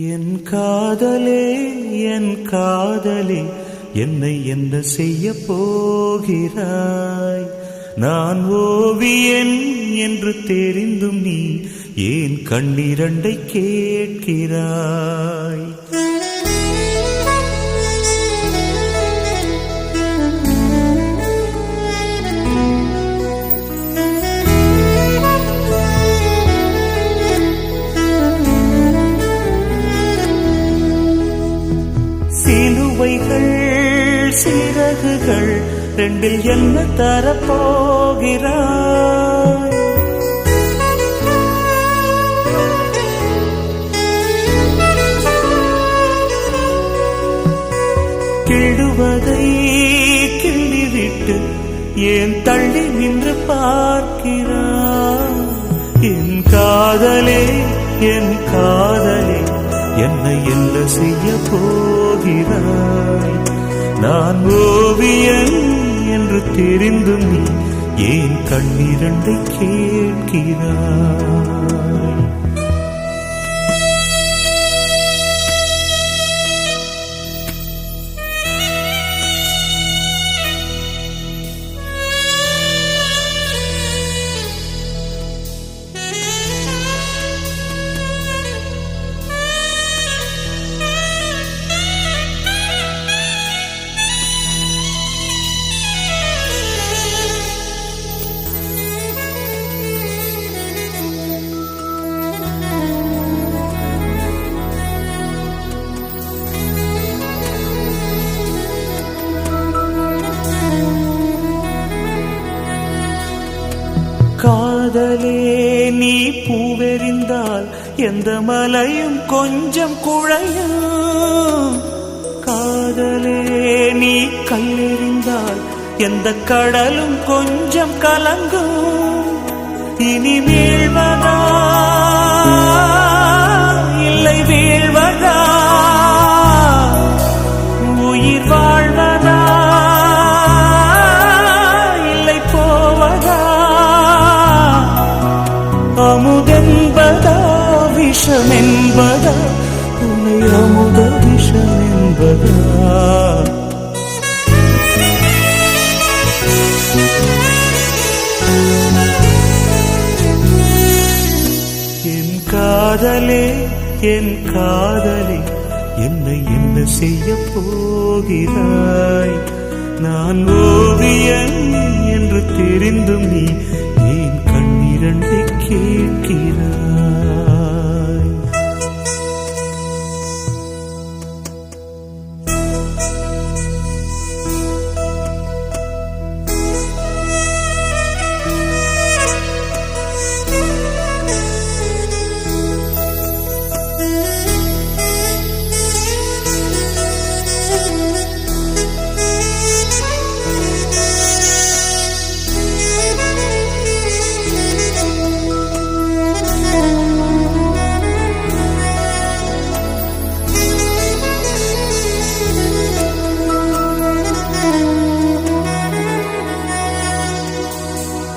என் காதலே என் காதலே என்னை என்ன செய்ய போகிறாய்? நான் ஓவியன் என்று தெரிந்தும் நீ ஏன் கண்ணிரண்டை கேட்கிறாய்? சிலுவைகள் சிறகுகள் ரெண்டில் என்ன தரப்போகிறாய்? கிள்ளுவதை கிள்ளிவிட்டு ஏன் தள்ளி நின்று பார்க்கிறாய்? என் காதலே என் காதலே என்னை என்ன செய்ய போகிறாய்? நான் ஓவியன் என்று தெரிந்தும் நீ ஏன் கண்ணிரண்டை கேட்கிறாய்? காதலே நீ பூவெறிந்தால் எந்த மலையும் கொஞ்சம் குழையும். காதலே நீ கல்லெறிந்தால் எந்த கடலும் கொஞ்சம் கலங்கும். இனி வீழ்வதா இல்லை வீழ்வதா, உயிர் வாழ்வதா இல்லை போவதா, அமுதென்பதா விஷமென்பதா, உன்னை அமுத விஷமென்பதா? என் காதலே என் காதலே என்னை என்ன செய்ய போகிறாய்? நான் ஓவியன் என்று தெரிந்தும் நீ ஏன் கண்ணிரண்டை கேட்கிறாய்?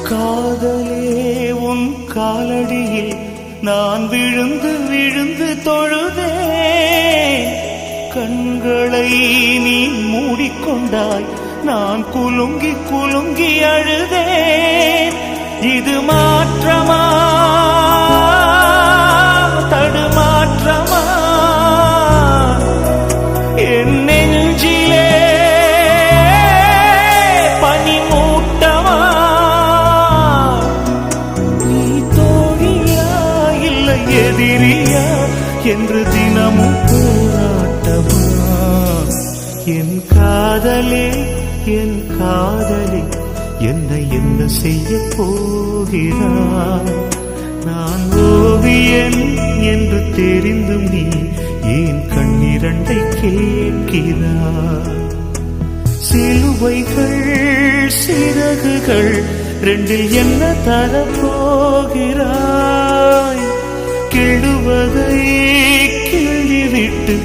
காதலே உன் காலடியில் நான் விழுந்து விழுந்து தொழுதேன். கண்களை நீ மூடிக்கொண்டாய், நான் குலுங்கி குலுங்கி அழுதேன். இது மாற்றமா தடுமாற்றமா? என் நெஞ்சிலே பனிமூட்டமா? நீ தோழியா இல்லை எதிரியா என்று தினமும் போராட்டமா? என் காதலே என் காதலே என்னை என்ன செய்ய போகிறாய்? நான் ஓவியன் என்று தெரிந்தும் நீ ஏன் கண்ணிரண்டை கேட்கிறாய்? சிலுவைகள் சிறகுகள் ரெண்டில் என்ன தரப்போகிறாய்? கிள்ளுவதை கிள்ளிவிட்டு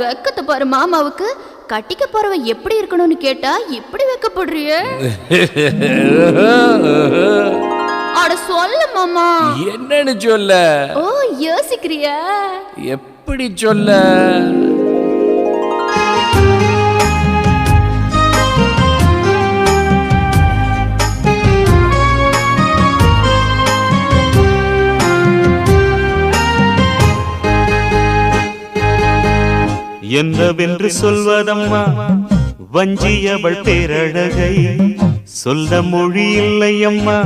வெக்கத்தை பாரு மாமாவுக்கு. கட்டிக்க போறவன் எப்படி இருக்கணும்னு கேட்டா இப்படி வெக்கப்படுறிய? அட சொல்ல மாமா. என்னன்னு சொல்ல? ஓ யோசிக்கிறியா? எப்படி சொல்ல? என்னவென்று சொல்வதம்மா வஞ்சியவள் பேரழகை, சொல்ல மொழி இல்லையம்மா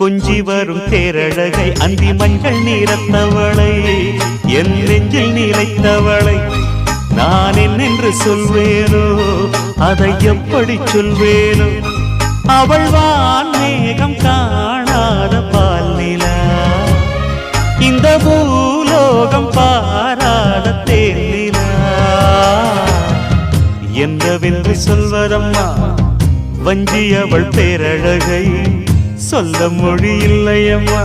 கொஞ்சி வரும் பேரழகை. அந்தி மஞ்சள் நீரத்தவளை, என் நெஞ்சில் நீலைத்தவளை நான் என்னென்று சொல்வேனோ, அதை எப்படி சொல்வேனோ. அவள் வான் மேகம் காணாத பால் நிலா, இந்த பூலோகம் பாராத தேனிலா. என்னவென்று சொல்வதம்மா வஞ்சியவள் பேரழகை, சொல்ல மொழி இல்லையம்மா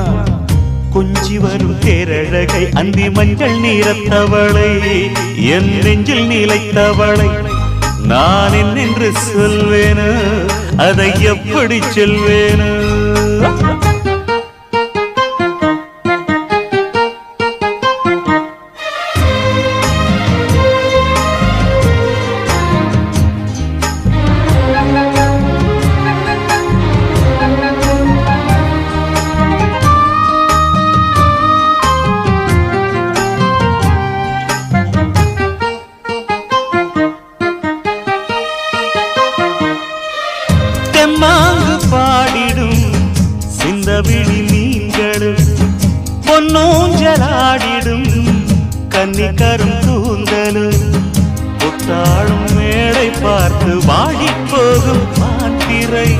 கொஞ்சி வரும் பேரழகை. அந்தி மஞ்சள் நீரத்தவளை, என் நெஞ்சில் நீலைத்தவளை நான் என்னென்று சொல்வேனோ, அதை எப்படி சொல்வேனோ. தெம்மாங்கு பாடிடும் சிந்தவிழி மீன்களும், பொன்னூஞ்சலாடிடும் கன்னிக்கரும் கூந்தலும், புத்தாளும் மேடை பார்த்து வாடி போகும் மாத்திரை,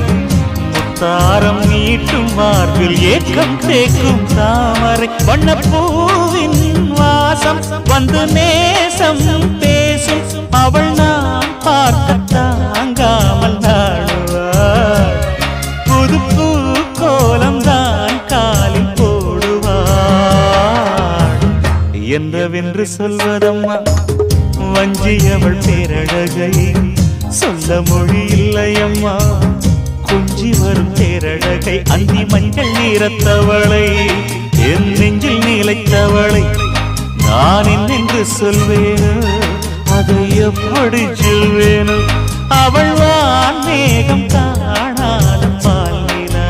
முத்தாரம் நீட்டும் மார்பில் ஏக்கம் தேக்கும் தாமரை. வண்ணப்பூவின் வாசம் வந்து நேசம் பேசும், அவள் நான் பார்க்க தாங்காமல் நாடுவாள். புது பூ கோலம் தான் காலில் போடுவாள். என்னவென்று சொல்வதம்மா வஞ்சியவள் பேரழகை, சொல்ல மொழி இல்லையம்மா கொஞ்சி வரும் பேரழகை. அந்தி மஞ்சள் நீரத்தவளை, என் நெஞ்சில் நீலைத்தவளை நான் என்னென்று சொல்வேனோ, அதை எப்படி சொல்வேனோ. அவள் வான் மேகம் காணாத பால் நிலா,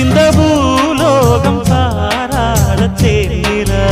இந்த பூலோகம் பாராத தேனிலா.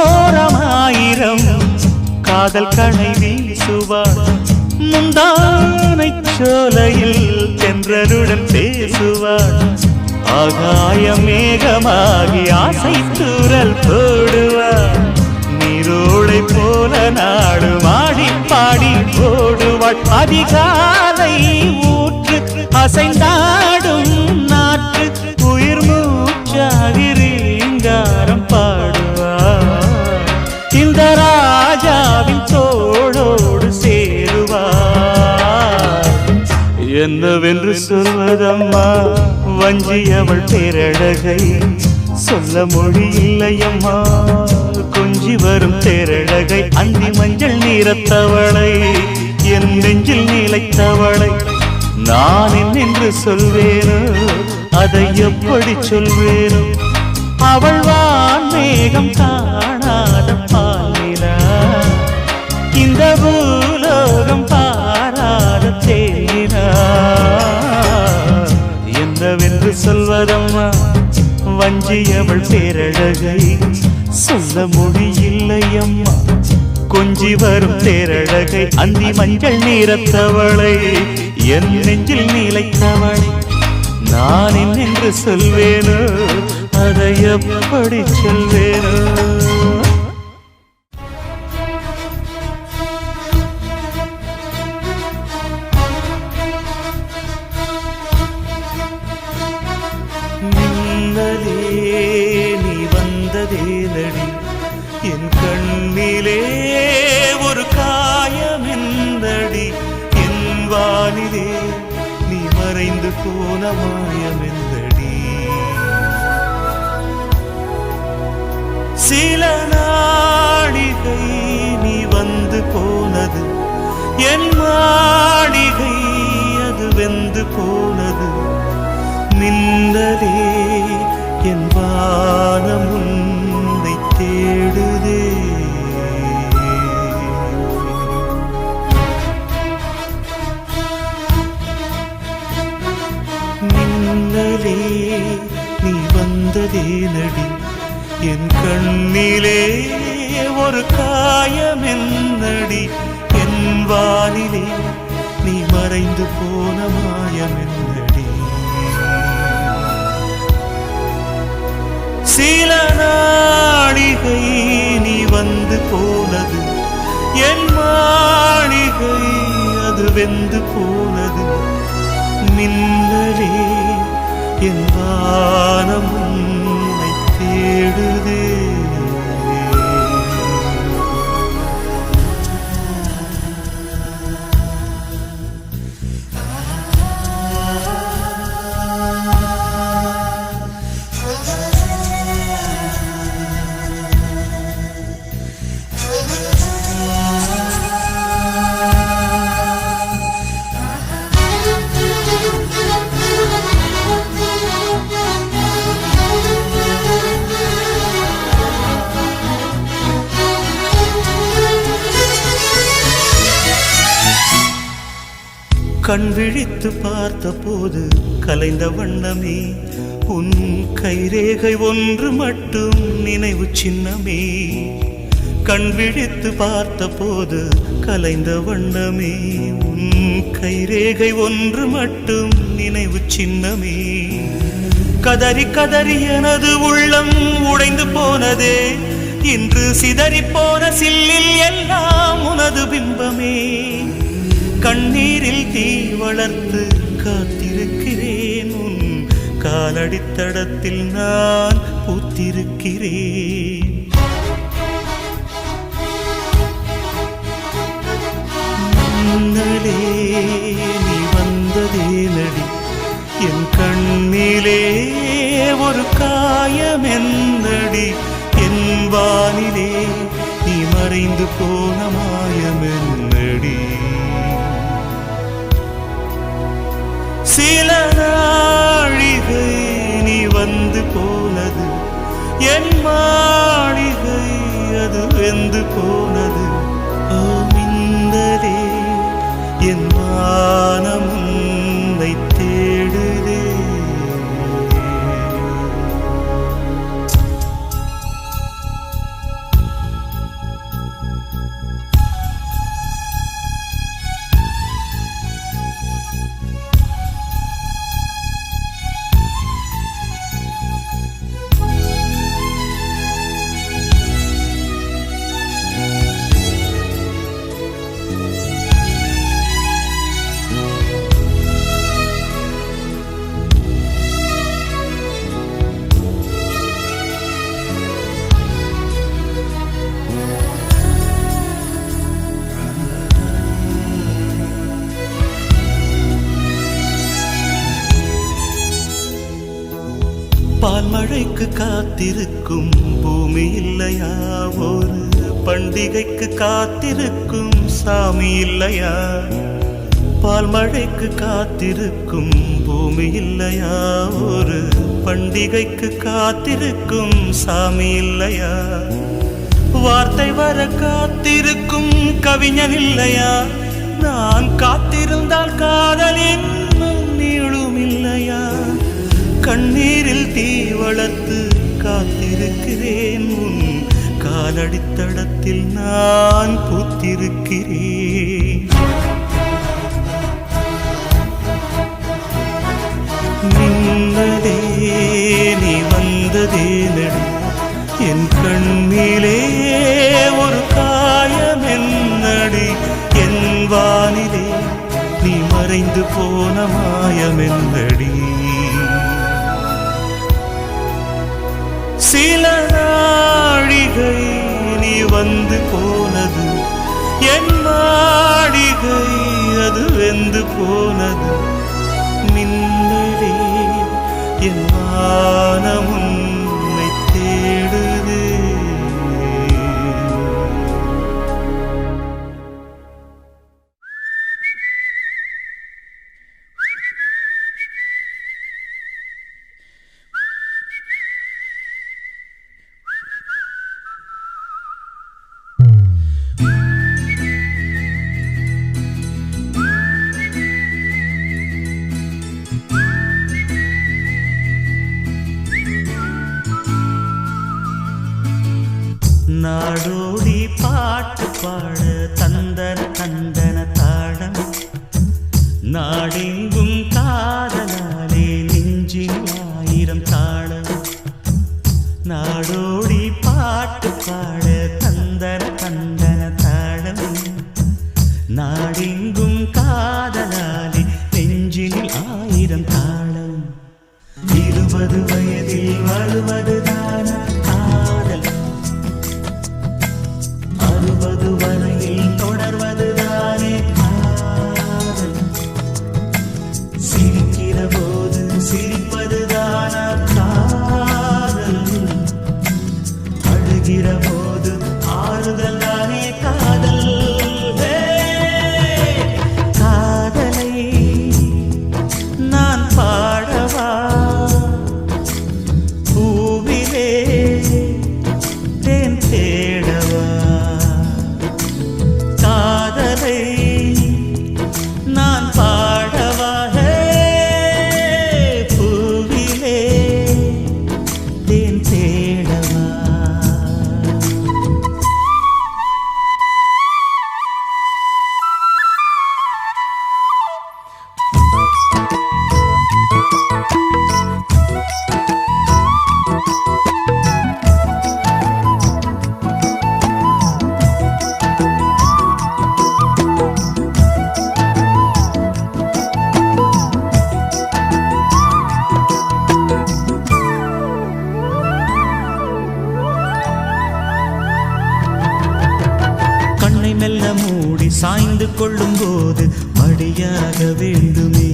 கண்ணோரமாயிரம் காதல் கணை வீசுவாள், முந்தானை சோலையில் தென்றருடன் பேசுவாள். ஆகாய மேகமாகி ஆசை தூரல் போடுவாள், நீரோடை போல நாடு மாடி பாடி போடுவாள். அதிகாலை ஊற்று அசைந்தாடும் நாற்று, உயிர் மூச்சாகி ரீங்காரம் பாடுவாள். இந்த ராஜாவின் தோளோடு சேருவாள். என்னவென்று சொல்வதம்மா வஞ்சியவள் பேரழகை, சொல்ல மொழி இல்லையம்மா கொஞ்சி வரும் பேரழகை. அந்தி மஞ்சள் நீரத்தவளை, என் நெஞ்சில் நீலைத்தவளை நான் என்னென்று சொல்வேனோ, அதை எப்படி சொல்வேனோ. அவள் வான் மேகம் காணாத பால் நிலா, இந்த பூலோகம் பாராத தேனிலா. என்னவென்று சொல்வதம்மா வஞ்சியவள் பேரழகை, சொல்ல மொழி இல்லையம்மா கொஞ்சி வரும் பேரழகை. அந்தி மஞ்சள் நீரத்தவளை, என் நெஞ்சில் நீலைத்தவளை நான் என்னென்று சொல்வேனோ, அதை எப்படி சொல்வேனோ. வந்ததேனடி என் கண்ணிலே ஒரு காயமெந்தடி என் வானிலே நீ மறைந்து போன மாயமெந்தடி சில நாடிகை நீ வந்து போனது என் மாளிகை அது வெந்து போனது மின்னலே என் வானம் உன்னை தேடுதே மின்னலே நீ வந்ததேனடி என் கண்ணிலே ஒரு காயமென்னடி என் வானிலே நீ மறைந்து போன மாயமென்னடி சில நாடிகை நீ வந்து போனது என் மாளிகை அது வெந்து போனது மின்னலே என் வானம் உன்னை தேடுதே கண் விழித்து பார்த்த போது கலைந்த வண்ணமே உன் கைரேகை ஒன்று மட்டும் நினைவு சின்னமே கண் விழித்து பார்த்த போது கலைந்த வண்ணமே உன் கைரேகை ஒன்று மட்டும் நினைவு சின்னமே கதறி கதறி எனது உள்ளம் உடைந்து போனதே இன்று சிதறி போன சில்லில் எல்லாம் உனது பிம்பமே கண்ணீரில் தீ வளர்த்து காத்திருக்கிறேன் உன் காலடித்தடத்தில் நான் பூத்திருக்கிறேன் முன்னலே நீ வந்ததேனடி என் கண்ணிலே ஒரு காயமென்னடி என் வானிலே நீ மறைந்து போன மாயமென்னடி சில நாழிகை நீ வந்து போனது என் மாளிகை அது வெந்து போனது ஓ மின்னலே என் வானம் உன்னை தேடுதே பால்மழைக்கு காத்திருக்கும் பூமி இல்லையா ஒரு பண்டிகைக்கு காத்திருக்கும் சாமி இல்லையா பால்மழைக்கு காத்திருக்கும் பூமி இல்லையா ஒரு பண்டிகைக்கு காத்திருக்கும் சாமி இல்லையா வார்த்தை வர காத்திருக்கும் கவிஞன் இல்லையா நான் காத்திருந்தால் காதலின் நீளும் இல்லையா கண்ணீரில் தீ வளர்த்து காத்திருக்கிறேன் உன் காலடித்தடத்தில் நான் பூத்திருக்கிறேன் மின்னலே நீ வந்ததேனடி என் கண்ணிலே ஒரு காயமென்னடி என் வானிலே நீ மறைந்து போன மாயமென்னடி சில நாழிகை நீ வந்து போனது என் மாளிகை அது வெந்து போனது மின்னலே என் வானம் உன்னை தேடுதே நாடோடி பாட்டு பாட தந்தன தந்தன தாளம் நாடெங்கும் காதலாலே நெஞ்சில் ஆயிரம் தாளம் நாடோடி பாட்டு பாட தந்தன தந்தன தாளம் நாடெங்கும் காதலாலே நெஞ்சில் ஆயிரம் தாளம் 20 வயதில் வருவதுதான காதல் 60 வரையில் தொடர்வதுதானே காதல் சிரிக்கிற போது சிரிப்பதுதான காதல் அழுகிற போது ஆறுதல் தானே காதல் காதலை நான் பாடவா பூவிலே தேன் தேடவா காதலை நான் பாடவா பூவிலே தேன் தேடவா கண்ணை மெல்ல மூடி சாய்ந்து கொள்ளும் போது மடியாக வேண்டுமே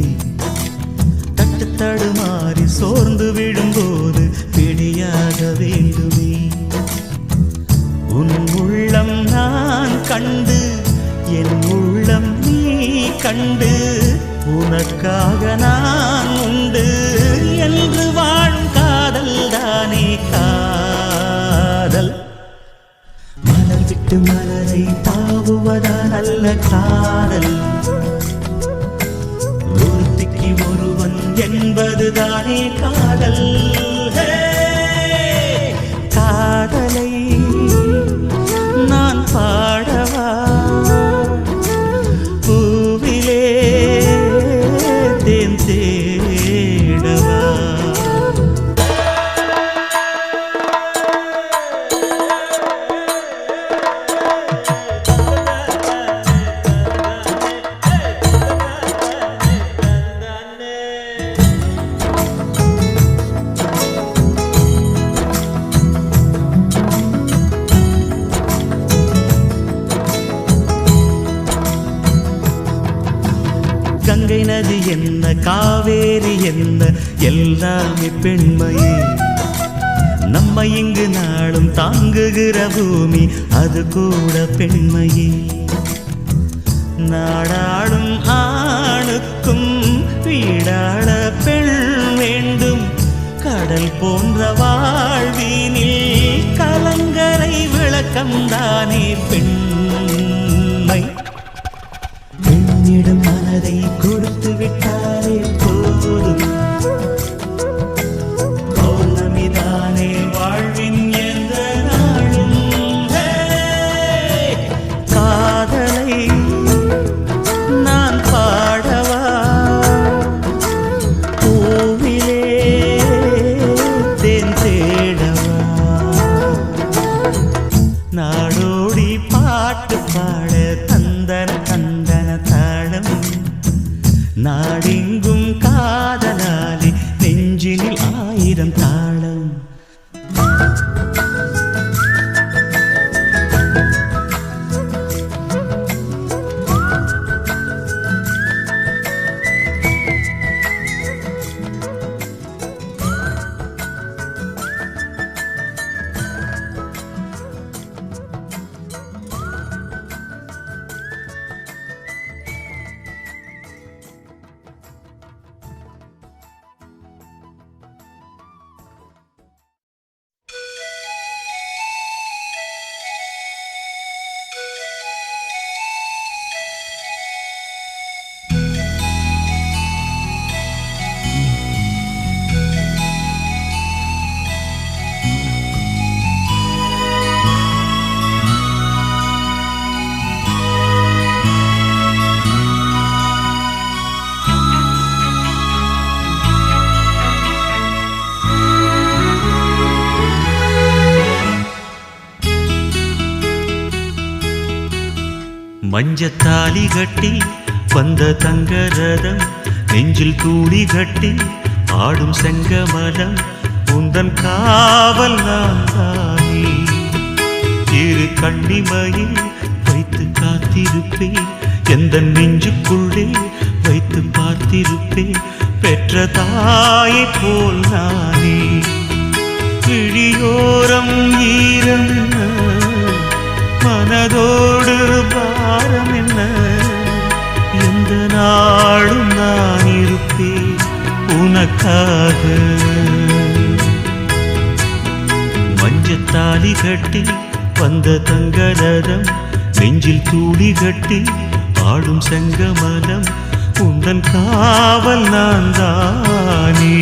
தட்டு தடுமாறி சோர்ந்து விடும்போது பிடியாக வேண்டுமே உன் உள்ளம் நான் கண்டு என் உள்ளம் நீ கண்டு உனக்காக நான் உண்டு என்று வாழும் காதல் தானே காதல் மலர் விட்டு மலரை தாவுவதா நல்ல காதல் ஒருத்திக்கு ஒருவன் என்பதுதானே காதல் காதலை நான் பாடவா பூவிலே தேன் தேடவா கங்கை நதி என்ன காவேரி என்ன எல்லாமே பெண்மையே நம்மை இங்கு நாளும் தாங்குகிற பூமி அது கூட பெண்மையே நாடாளும் ஆணுக்கும் வீடாள பெண் வேண்டும் கடல் போன்ற வாழ்வினில் கலங்கரை விளக்கம்தானே பெண்மை பெண்ணிடம் மனதை கொடுத்து விட்டாரே போதும் பௌர்ணமிதானே வாழ்வின் எந்த நாளும் காதலை நான் பாடவா பூவிலே தேன் தேடவா நாடோடி பாட்டு பாட தந்தன தந்தன தாளம் நாடெங்கும் காதலாலே நெஞ்சினில் ஆயிரம் தாளம் மஞ்சத்தாலி கட்டி வந்த தங்கரதம் நெஞ்சில் தூளி கட்டி ஆடும் செங்கமலம் உந்தன் காவல் நான் தானே. இரு கண்ணிமையில் வைத்து காத்திருப்பேன், எந்த நெஞ்சுக்குள்ளே வைத்து பார்த்திருப்பேன், பெற்ற தாயை போல் நானே. விழியோரம் ஈரம் என்ன, மனதோடு பாரம் என்ன, எந்த நாளும் நான் இருப்பேன் உனக்காக. மஞ்சத்தாலி கட்டி வந்த தங்கரதம் நெஞ்சில் தூளி கட்டி ஆடும் செங்கமலம் உந்தன் காவல் நான் தானே.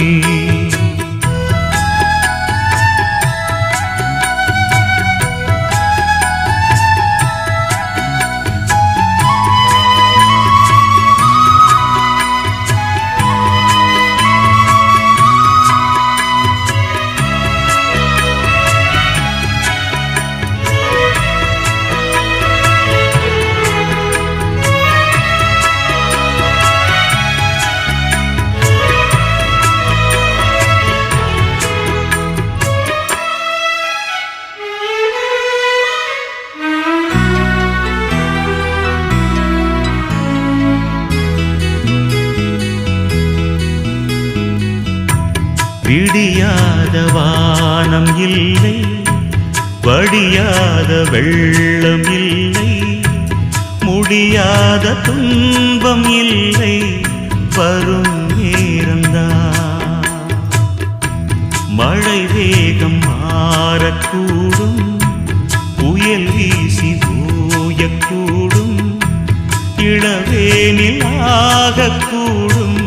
விடியாத வானம் இல்லை, வடியாத வெள்ளம் இல்லை, முடியாத துன்பம் இல்லை, வரும் நேரந்தான். மழை வேகம் மாறக்கூடும், புயல் வீசி ஓயக்கூடும், இளவேனில் ஆகக்கூடும்,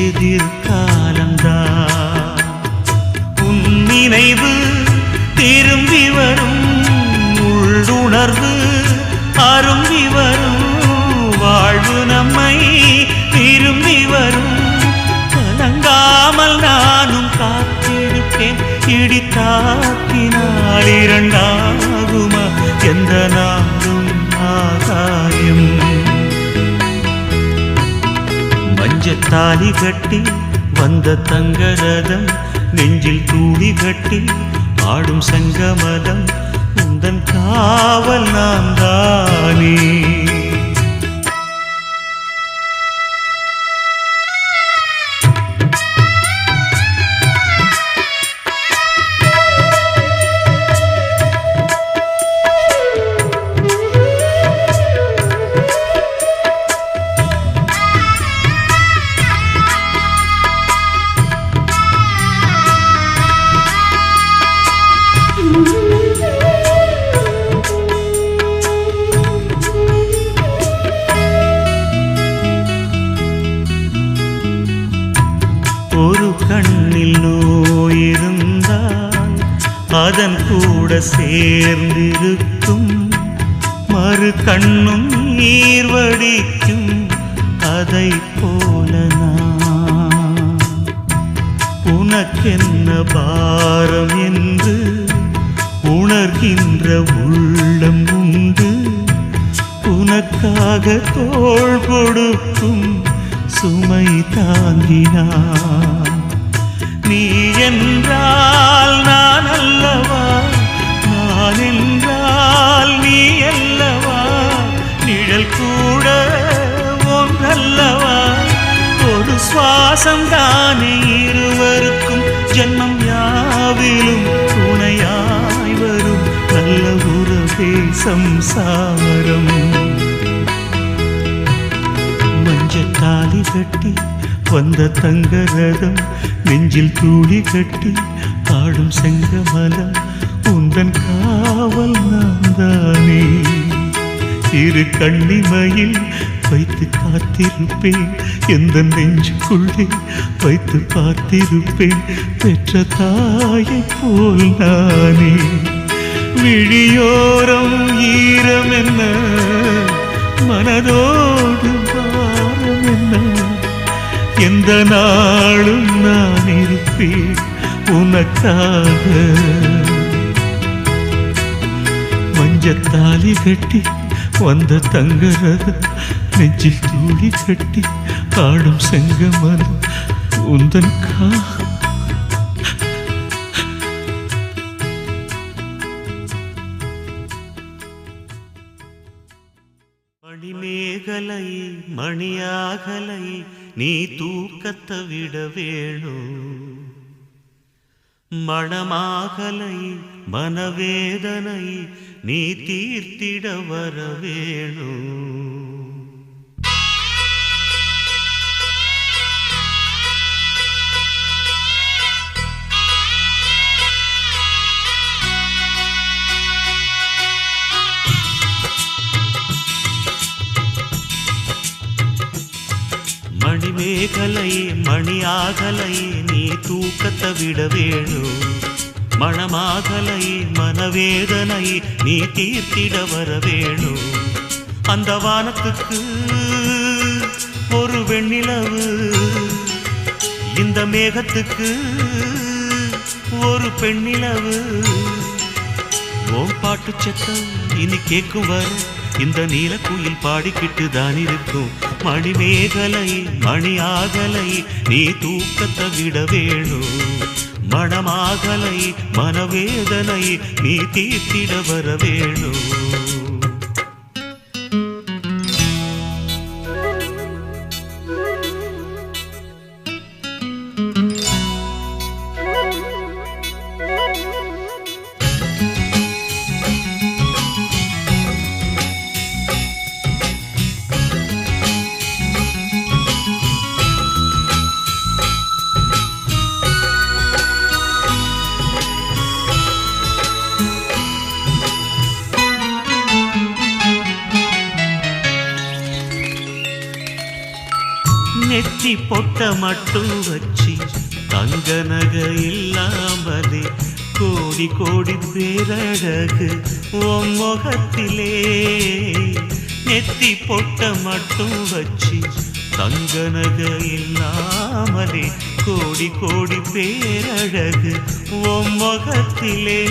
எதிர்காலம்தான். நினைவு திரும்பி வரும், உள்ளுணர்வு அரும்பி வரும், வாழ்வு நம்மை திரும்பி வரும். கலங்காமல் நானும் காத்திருப்பேன், இடி தாக்கினால் இரண்டாகுமா எந்த நாளும் ஆகாயம். மஞ்சத்தாலி கட்டி வந்த தங்கரதம் நெஞ்சில் தூளி கட்டி ஆடும் செங்கமலம் உந்தன் காவல் நான் தானே. ஒரு கண்ணில் நோயிருந்தால் அதன் கூட சேர்ந்திருக்கும், மறு கண்ணும் நீர் வடிக்கும், அதை போல நான் உனக்கென்ன பாரம் என்று உணர்கின்ற உள்ளம் உண்டு, உனக்காக தோள் கொடுக்கும் சுமை தாங்கினான். நீ என்றால் நான் அல்லவா, நான் என்றால் நீ அல்லவா, நிழல் கூட ஒன்றல்லவா, ஒரு சுவாசம் தானே இருவருக்கும், ஜென்மம் யாவிலும் துணையாய் வரும் நல்ல உறவே சம்சாரம். மஞ்சத்தாலி கட்டி வந்த தங்கரதம் நெஞ்சில் தூளி கட்டி ஆடும் செங்கமலம் உந்தன் காவல் நான் தானே. இரு கண்ணிமையில் வைத்து காத்திருப்பேன், எந்த நெஞ்சுக்குள்ளே வைத்து பார்த்திருப்பேன், பெற்ற தாயை போல் நானே. விழியோரம் ஈரம் என்ன, மனதோடு பாரம் என்ன, எந்த நாளும் நான் இருப்பேன் உனக்காக. மஞ்சத்தாலி கட்டி வந்த தங்கரக நெஞ்சில் தூளி கட்டி ஆடும் செங்கமல உந்தன் மணிமேகலை மணியாகலை நீ தூக்கத்தை விட வேணும் மணமாகலை மனவேதனை நீ தீர்த்திட வர வேணும் மணிமேகலை மணியாகலை நீ தூக்கத்தை விட வேணும் மணமாகலை மனவேதனை நீ தீர்த்திட வர வேணும் அந்த வானத்துக்கு ஒரு வெண்ணிலவு இந்த மேகத்துக்கு ஒரு பெண்ணிலவு ஓம் பாட்டு சத்தம் இனி கேட்கும் வர இந்த நீலக்குயில் பாடிக்கிட்டு தான் இருக்கும் மணிமேகலை மணியாகலை நீ தூக்கத்தை விட வேணும் மணமாகலை மனவேதனை நீ தீர்த்திட வர வேணும் நெத்தி பொட்ட மட்டும் வச்சு தங்க நகை இல்லாமலே கோடி கோடி பேரழகு உன் முகத்திலே நெத்தி பொட்ட மட்டும் வச்சு தங்க நகை இல்லாமலே கோடி கோடி பேரழகு உன் முகத்திலே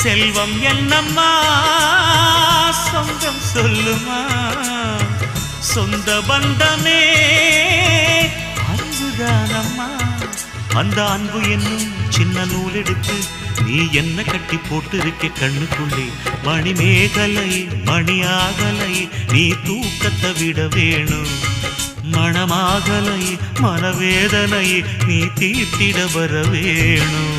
செல்வம் என்னம்மா சொந்தம் சொல்லுமா சொந்த பந்தமே அன்புதானம்மா அந்த அன்பு என்னும் சின்ன நூல் எடுத்து நீ என்ன கட்டி போட்டு இருக்க கண்ணுக்குள்ளே மணிமேகலை மணியாகலை நீ தூக்கத்தை விட வேணும் மணமாகலை மனவேதனை நீ தீர்த்திட வர வேணும்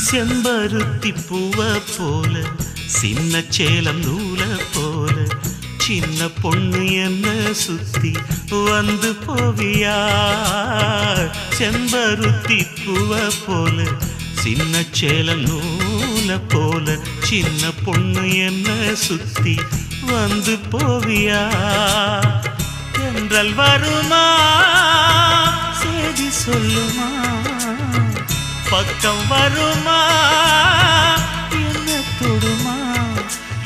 செம்பருத்தி பூவ போல சின்ன சேலம் நூல போல சின்ன பொண்ணு என்ன சுத்தி வந்து போவியா செம்பருத்தி பூவ போல சின்ன சேலம் நூல போல சின்ன பொண்ணு என்ன சுத்தி வந்து போவியா என்றல் வருமா சேதி சொல்லுமா பக்கம் வருமா என்ன தொடுமா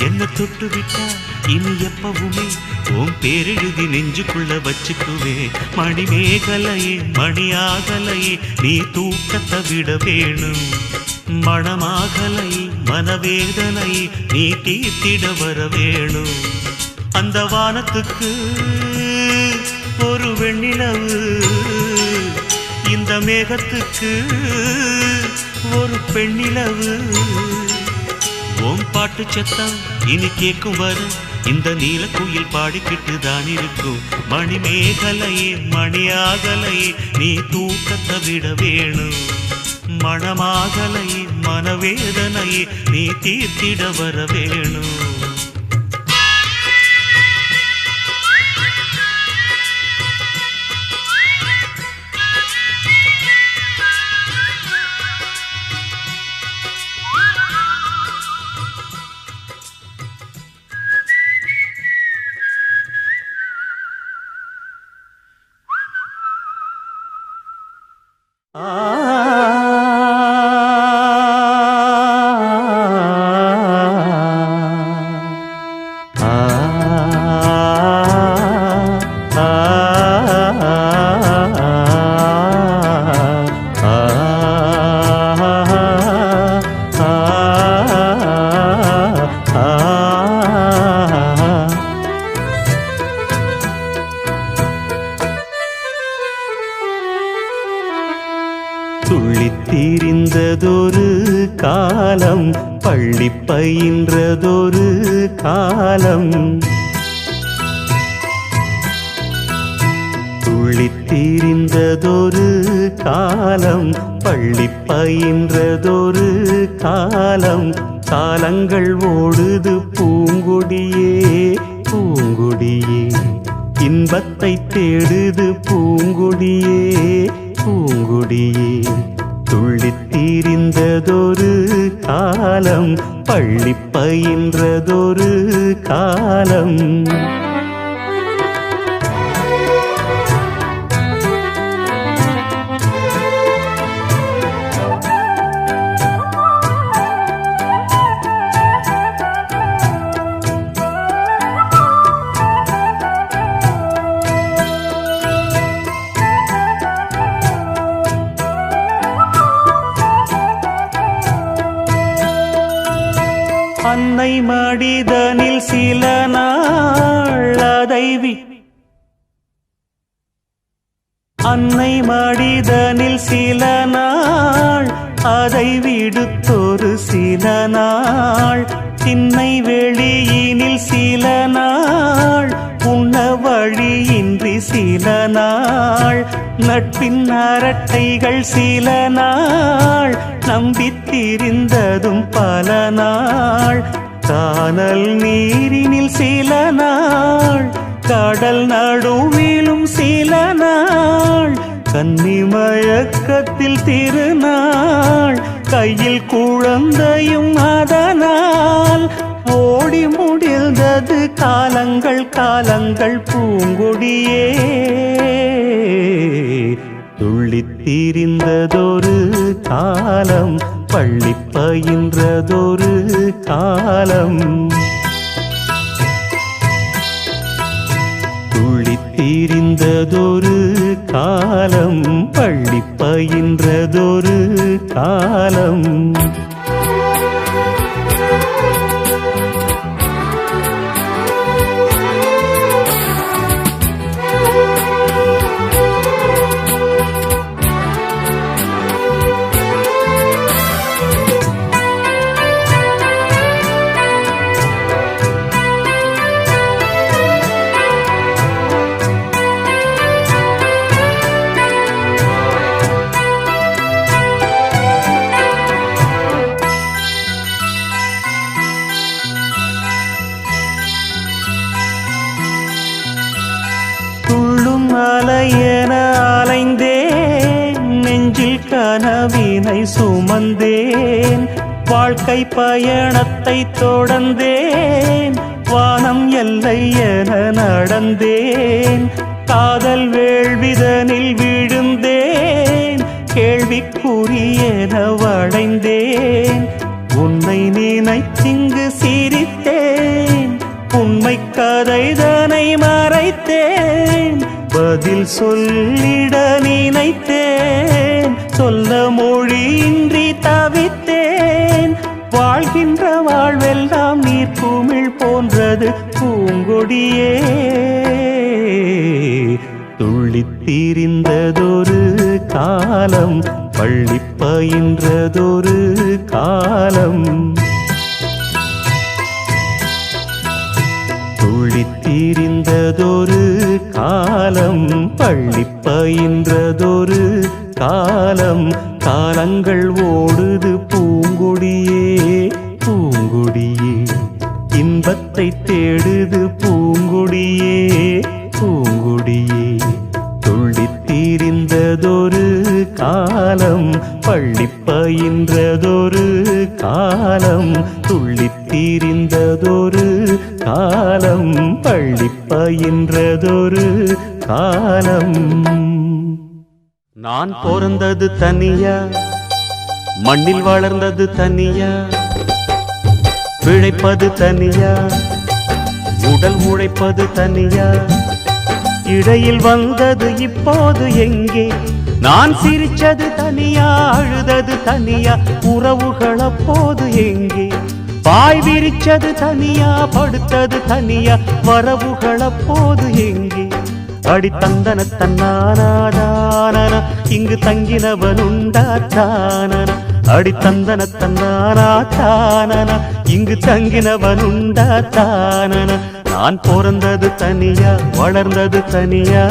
என்ன தொட்டு விட்டா இனி எப்பவுமே உன் பேரெழுதி நெஞ்சுக்குள்ள வச்சுக்குவே மணிமேகலையே மணியாகலையே நீ தூக்கத்தை விட வேணும் மணமாகலை மனவேதனை நீ தீர்த்திட வர வேணும் அந்த வானத்துக்கு ஒரு வெண்ணிலவு இந்த மேகத்துக்கு ஒரு பெண்ணிலவு ஓம் பாட்டு சத்தம் இனி கேட்கும் வர இந்த நீலக்குயில் பாடிக்கிட்டு தான் இருக்கும் மணிமேகலையே மணியாகலையே நீ தூக்கத்தை விட வேணும் மணமாகலையே மனவேதனையே நீ தீர்த்திட வர வேணும் காலம் பள்ளி பயின்றதொரு காலம் துள்ளித் திரிந்ததொரு காலம் பள்ளி பயின்றதொரு காலம் காலங்கள் ஓடுது பூங்கொடியே பூங்கொடியே இன்பத்தை தேடுது பூங்கொடியே பூங்கொடியே துள்ளித் திரிந்ததொரு காலம் பள்ளி பயின்றதொரு காலம் அன்னை மடிதனில் சில நாள் அன்னை மடிதனில் சில நாள் அதை விடுத்தொரு சில நாள் திண்ணை வெளியினில் சில நாள் உண்ண வழியின்றி சில நாள் நட்பின் அரட்டைகள் சில நாள் நம்பித்திரிந்ததும் பல நாள் கானல் நீரினில் சில நாள் கடல் நடுவிலும் சில நாள் கன்னிமயக்கத்தில் திருநாள் கையில் குழந்தையும் அதனால் ஓடி முடிந்தது காலங்கள் காலங்கள் பூங்கொடியே துள்ளித் திரிந்ததொரு காலம் பள்ளி பயின்றதொரு காலம் துள்ளித் திரிந்ததொரு காலம் பள்ளி பயின்றதொரு காலம் அலையென அலைந்தேன் நெஞ்சில் கனவினை சுமந்தேன் வாழ்க்கை பயணத்தை தொடர்ந்தேன் வானம் எல்லை என நடந்தேன் காதல் வேள்விதனில் விழுந்தேன் கேள்விக்குரியென வளைந்தேன் உன்னை நினைத்திங்கு சிரித்தேன் உண்மை கதைதனை மறைத்தேன் பதில் சொல்லிட நினைத்தேன் சொல்ல மொழியின்றி தவித்தேன் வாழ்கின்ற வாழ்வெல்லாம் நீர்க்குமிழ் போன்றது பூங்கொடியே துள்ளித் திரிந்ததொரு காலம் பள்ளி பயின்றதொரு காலம் துள்ளித் திரிந்ததொரு காலம் பள்ளி பயின்றதொரு காலம் காலங்கள் ஓடுது பூங்கொடியே பூங்கொடியே இன்பத்தை தேடுது பூங்கொடியே பூங்கொடியே துள்ளித் திரிந்ததொரு காலம் பள்ளி பயின்றதொரு காலம் துள்ளித் திரிந்ததொரு காலம் பள்ளி பயின்றதொரு காலம் நான் பிறந்தது தனியா மண்ணில் வளர்ந்தது தனியா பிழைப்பது தனியா உடல் உழைப்பது தனியா இடையில் வந்தது இப்போது எங்கே நான் சிரிச்சது தனியா அழுதது தனியா உறவுகள் அப்போது எங்கே பாய் விரிச்சது தனியா படுத்தது தனியா வரவுகள் அப்போது எங்கே அடி தந்தன தன்னானாதான இங்கு தங்கினவனுண்டா தானன அடி தந்தன தன்னானா தானனா இங்கு தங்கினவனுண்டா தானனா நான் பிறந்தது தனியா வளர்ந்தது தனியா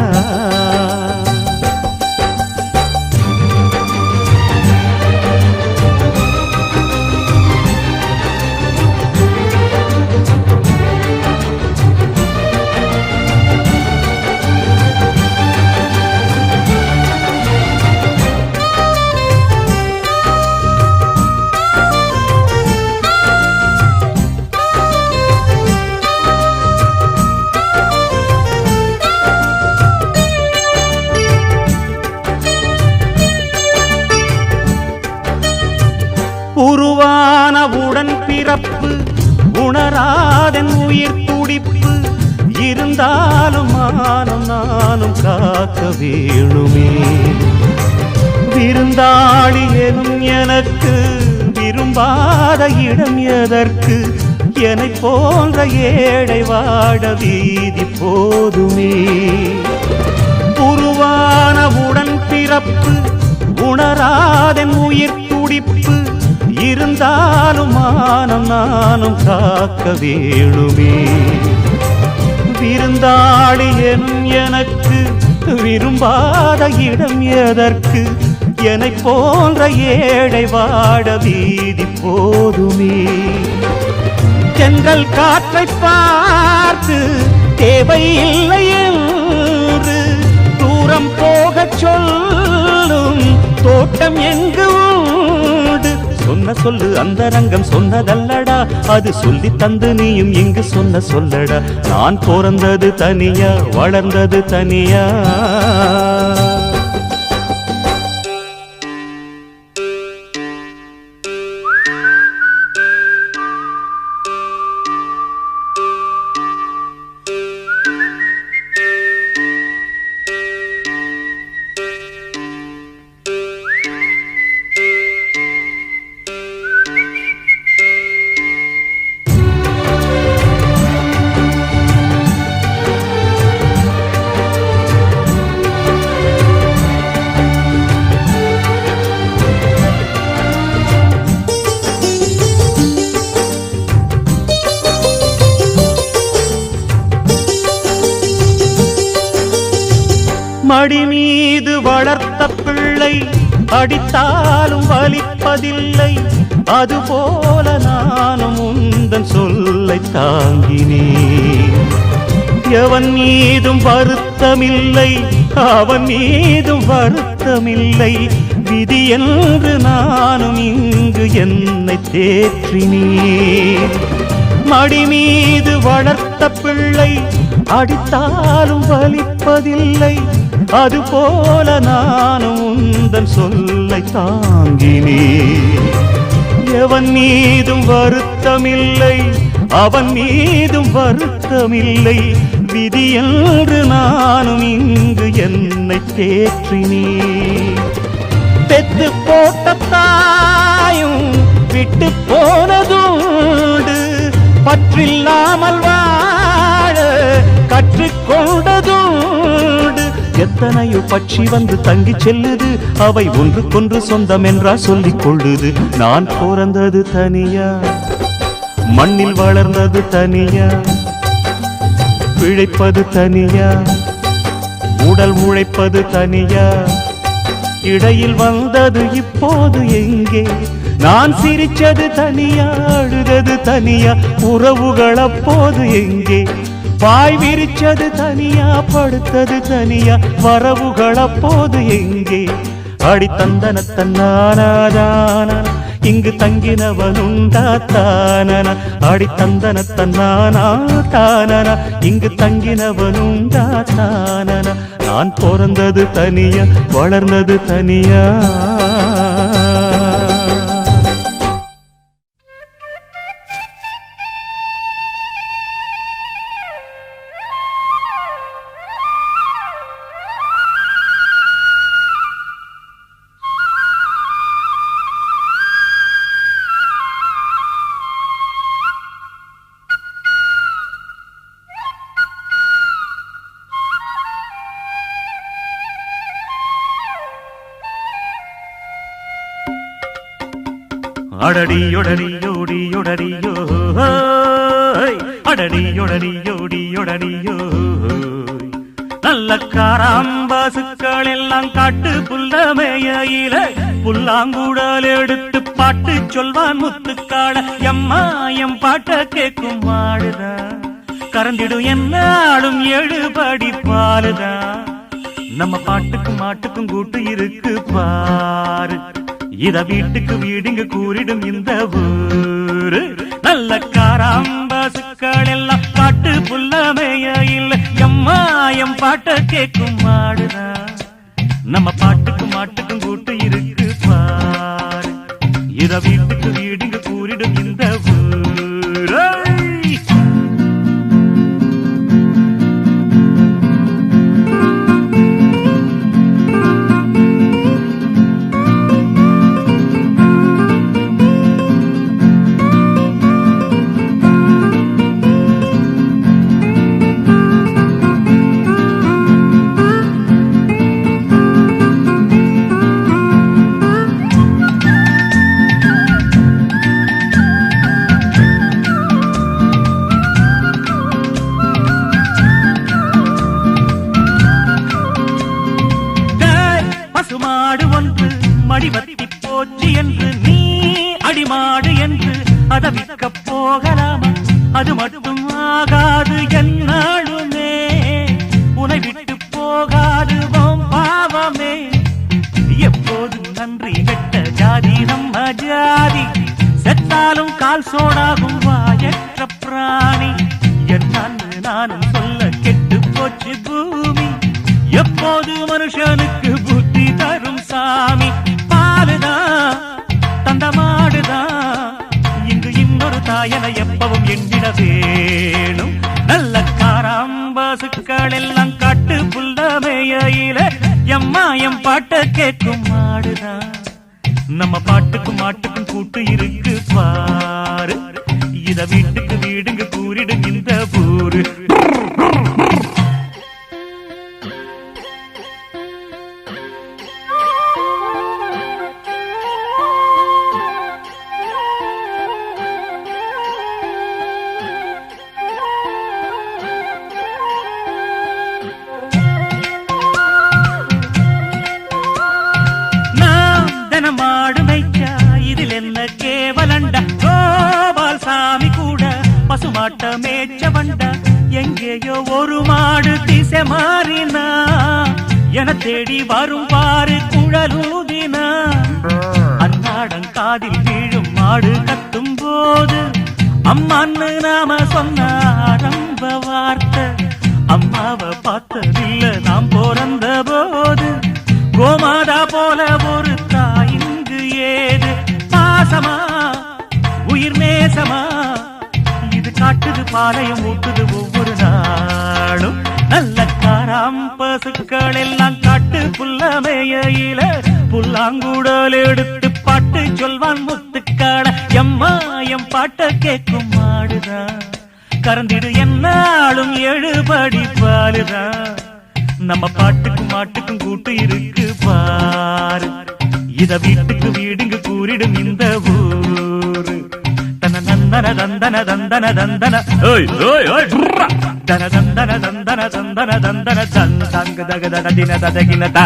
உருவானவுடன் பிறப்பு உணராதன் உயிர் துடிப்பு இருந்தாலும் மானம் நானும் காக்க வேணுமே விருந்தாளி எனும் எனக்கு விரும்பாத இடம் எதற்கு என்னை போன்ற ஏழை வாட வீதி போதுமே உருவானவுடன் பிறப்பு உணராதன் உயிர் துடிப்பு இருந்தாலும் மானம் நானும் காக்க வேணுமே விருந்தாளி எனும் எனக்கு விரும்பாத இடம் எதற்கு என்னை போன்ற ஏழை வாட வீதி போதுமே தென்றல் காற்றை பார்த்து தேவையில்லை என்று தூரம் போகச் சொல்லும் தோட்டம் எங்கு உண்டு சொன்ன சொல்லு அந்த ரங்கம் சொன்னதல்லடா அது சொல்லி தந்து நீயும் இங்கு சொன்ன சொல்லடா நான் பிறந்தது தனியா வளர்ந்தது தனியா மடி மீது வளர்த்த பிள்ளை அடித்தாலும் வலிப்பதில்லை அதுபோல நானும் உந்தன் சொல்லை தாங்கினேன் எவன் மீதும் வருத்தமில்லை அவன் மீதும் வருத்தமில்லை விதி என்று நானும் இங்கு என்னை தேற்றினேன் மடி மீது வளர்த்த பிள்ளை அடித்தாலும் வலிப்பதில்லை அதுபோல நானும் உந்தன் சொல்லை தாங்கினேன் எவன் மீதும் வருத்தமில்லை அவன் மீதும் வருத்தமில்லை விதி என்று நானும் இங்கு என்னை தேற்றினேன் பெத்து போட்ட தாயும் விட்டு போனதுண்டு பற்றில்லாமல் வாழ கற்றுக்கொண்டதுண்டு எத்தனையோ பட்சி வந்து தங்கி செல்லுது அவை ஒன்றுக்கொன்று சொந்தம் என்றா சொல்லிக் கொள்ளுது நான் பிறந்தது தனியா மண்ணில் வளர்ந்தது தனியா பிழைப்பது தனியா உடல் உழைப்பது தனியா இடையில் வந்தது இப்போது எங்கே நான் சிரிச்சது தனியா அழுதது தனியா உறவுகள் அப்போது எங்கே பாய் விரிச்சது தனியா படுத்தது தனியா வரவுகள் அப்போது எங்கே அடி தந்தன தன்னானாதான இங்கு தங்கினவனுண்டா தானன அடி தந்தன தன்னானா தானன இங்கு தங்கினவனுண்டா தானன நான் பிறந்தது தனியா வளர்ந்தது தனியா அடடியொடடியோடியொடடியோ அடடியொடடியோடியொடடியோ நல்ல காராம்பாசுக்கள் எல்லாம் காட்டு புல்லமேயில புல்லாங்குடல் எடுத்து பாட்டு சொல்வான் முத்துக்காட எம்மாயம் பாட்ட கேட்கும் மாடுதா கறந்திடும் என்னாலும் எழுபடி பாலுதா நம்ம பாட்டுக்கும் மாட்டுக்கும் கூட்டு இருக்கு பாரு இத வீட்டுக்கு வீடுங்க கூறிடும் இந்த ஊரு நல்ல காராம்பாசுக்கள் எல்லாம் காட்டு புல்லமேயில எம்மாயம் பாட்ட கேட்கும் மாடுதா நம்ம பாட்டுக்கும் மாட்டுக்கும் கூட்டு இருக்கு பாரு இத வீட்டுக்கு வீடுங்க கூறிடும் இந்த ஊரு மாடு ஒன்று மடிவத்தி போச்சு என்று நீ அடிமாடு என்று அதை விற்க போகலாமா அது மட்டும் ஆகாது என்னாலுமே உனை விட்டு போகாது பாவமே எப்போதும் நன்றி கெட்ட ஜாதி நம்ம ஜாதி செத்தாலும் கால் சோடாகும் வாயற்ற பிராணி என்னான்னு நானும் சொல்ல கெட்டு போச்சு பூமி எப்போது மனுஷனுக்கு புத்தி தரும் சாமி பாலுதான் தந்த மாடுதான் இங்கு இன்னொரு தாயனை எப்பவும் எண்ணிட வேணும் நல்ல காராம்பாசுக்கள் எல்லாம் காட்டு புல்லமேயில எம்மாயம் பாட்ட கேட்கும் மாடுதான் நம்ம பாட்டுக்கும் மாட்டுக்கும் கூட்டு இருக்கு பாரு இத வீட்டுக்கு வீடுங்க கூறிடும் இந்த ஊரு மாடு மேய்ச்சா இதில் என்ன கேவலண்டா கோபால் சாமி கூட பசுமாட்ட மேய்ச்ச வண்டா எங்கேயோ ஒரு மாடு திசை மாறினா என தேடி வரும் பாரு குழலூதினா அன்னாடம் காதில் வீழும் மாடு கத்தும் போது அம்மான்னு நாம சொன்ன ஆரம்ப வார்த்தை அம்மாவை பார்த்ததில்ல நாம் பிறந்த போது கோமாதா போல ஒரு தாயிங்கு ஏது பாசமா உயிர் நேசமா இது காட்டுது பாளையம் ஊட்டுது ஒவ்வொரு நாளும் நல்ல காராம்பசுக்கள் எல்லாம் காட்டு புல்லமேயில புல்லாங்குடல் எடுத்து பாட்டு சொல்வான் முத்துக்காட எம்மாயம் பாட்ட கேட்கும் மாடுதான் கறந்திடு என்னாலும் எழுபடி பாலுதான் நம்ம பாட்டுக்கும் மாட்டுக்கும் கூட்டு இருக்கு பாரு இத வீட்டுக்கு வீடுங்க கூறிடும் இந்த ஊரு தன நந்தன தந்தன தந்தன தந்தன ஓய் ஓய் ஓய் தன தந்தன தந்தன தந்தன தந்தன தங்க தகதன தின ததகினதா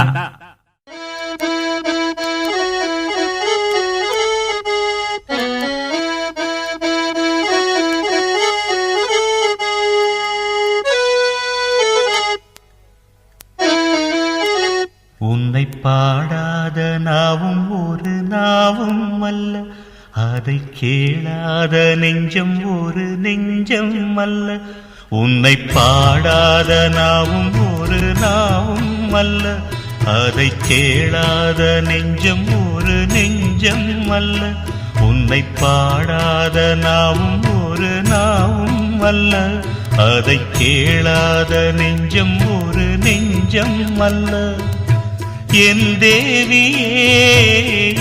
உன்னை பாடாத நாவும் ஒரு நாவும் அல்ல அதை கேளாத நெஞ்சம் ஒரு நெஞ்சம் அல்ல உன்னை பாடாத நாவும் ஒரு நாவும் அல்ல அதை கேளாத நெஞ்சம் ஒரு நெஞ்சம் அல்ல உன்னை பாடாத நாவும் ஒரு நாவும் அல்ல அதை கேளாத நெஞ்சம் ஒரு நெஞ்சம் அல்ல என் தேவியே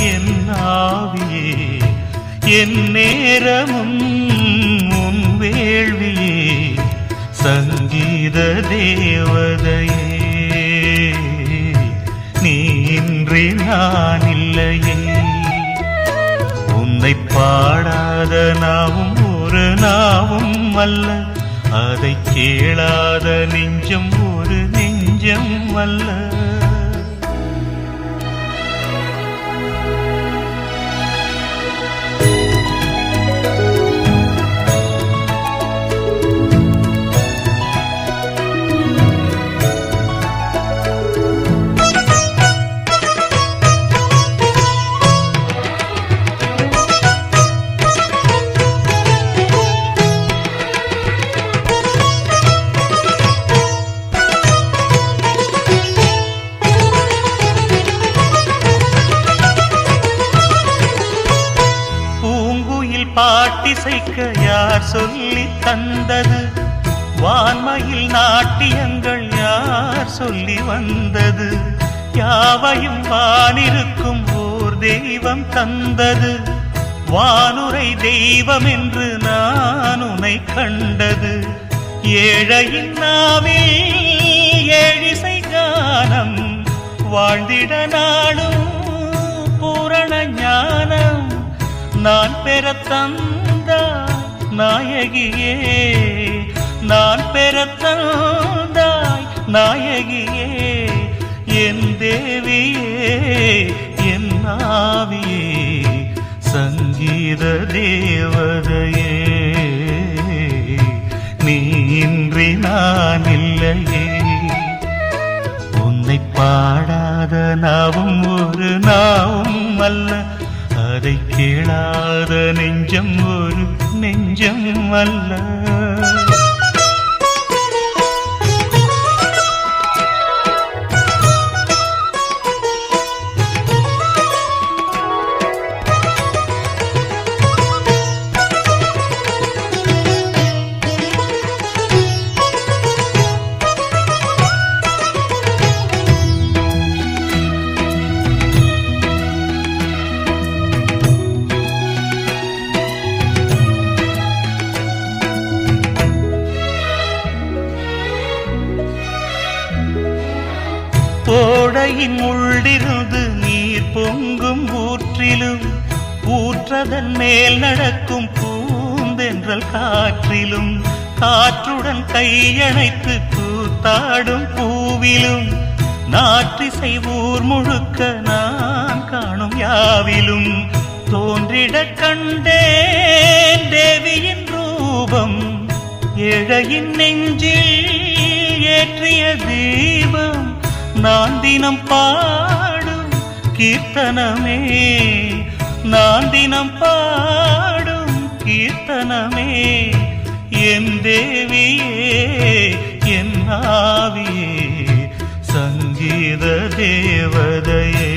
என் ஆவியே என் நேரமும் உன் வேள்வியே சங்கீத தேவதையே நீ இன்றி நான் இல்லையே உன்னை உன்னை பாடாத நாவும் ஒரு நாவும் அல்ல, அதை கேளாத நெஞ்சம் ஒரு நெஞ்சம் அல்ல. பாட்டிசைக்க யார் சொல்லி தந்தது? வான்மையில் நாட்டியங்கள் யார் சொல்லி வந்தது? யாவையும் வானிருக்கும் ஓர் தெய்வம் தந்தது. வானுரை தெய்வம் என்று நான் உன்னை கண்டது. ஏழையின் நாவில் ஏழிசை கானம் வாழ்ந்திட நாளும் பூரண ஞானம் நான் பெற தந்தாய் நாயகியே, நான் பெற தந்தாய் நாயகியே, என் தேவியே, என் ஆவியே, சங்கீத தேவதையே, நீ இன்றி நான் இல்லையே. உன்னை பாடாத நாவும் ஒரு நாவும் அல்ல, அதை கேளாத நெஞ்சம் ஒரு நெஞ்சம் அல்ல. ஓடையின் உள்ளிருந்து நீர் பொங்கும் ஊற்றிலும், ஊற்றதன் மேல் நடக்கும் பூந்தென்றல் காற்றிலும், காற்றுடன் கையணைத்து கூத்தாடும் பூவிலும், நாற்றிசை ஊர் முழுக்க நான் காணும் யாவிலும், தோன்றிட கண்டேன் தேவியின் ரூபம், ஏழையின் நெஞ்சில் ஏற்றிய தீபம், நான் தினம் பாடும் கீர்த்தனமே, நான் தினம் பாடும் கீர்த்தனமே, என் தேவியே, என் ஆவியே, சங்கீத தேவதையே,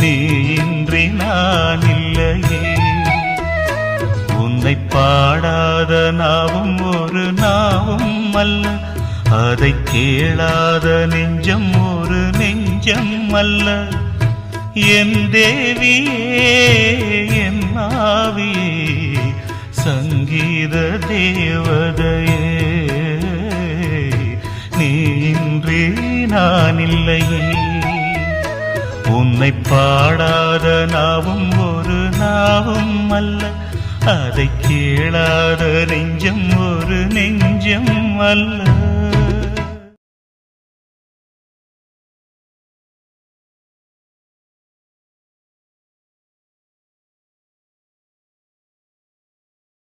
நீ இன்றி நான் இல்லையே. உன்னை பாடாத நாவும் ஒரு நாவும் அல்ல, அதை கேளாத நெஞ்சம் ஒரு நெஞ்சம் அல்ல. என் தேவியே, என் ஆவியே, சங்கீத தேவதையே, நீ இன்றி நான் இல்லையே. உன்னை பாடாத நாவும் ஒரு நாவும் அல்ல, அதை கேளாத நெஞ்சம் ஒரு நெஞ்சம் அல்ல.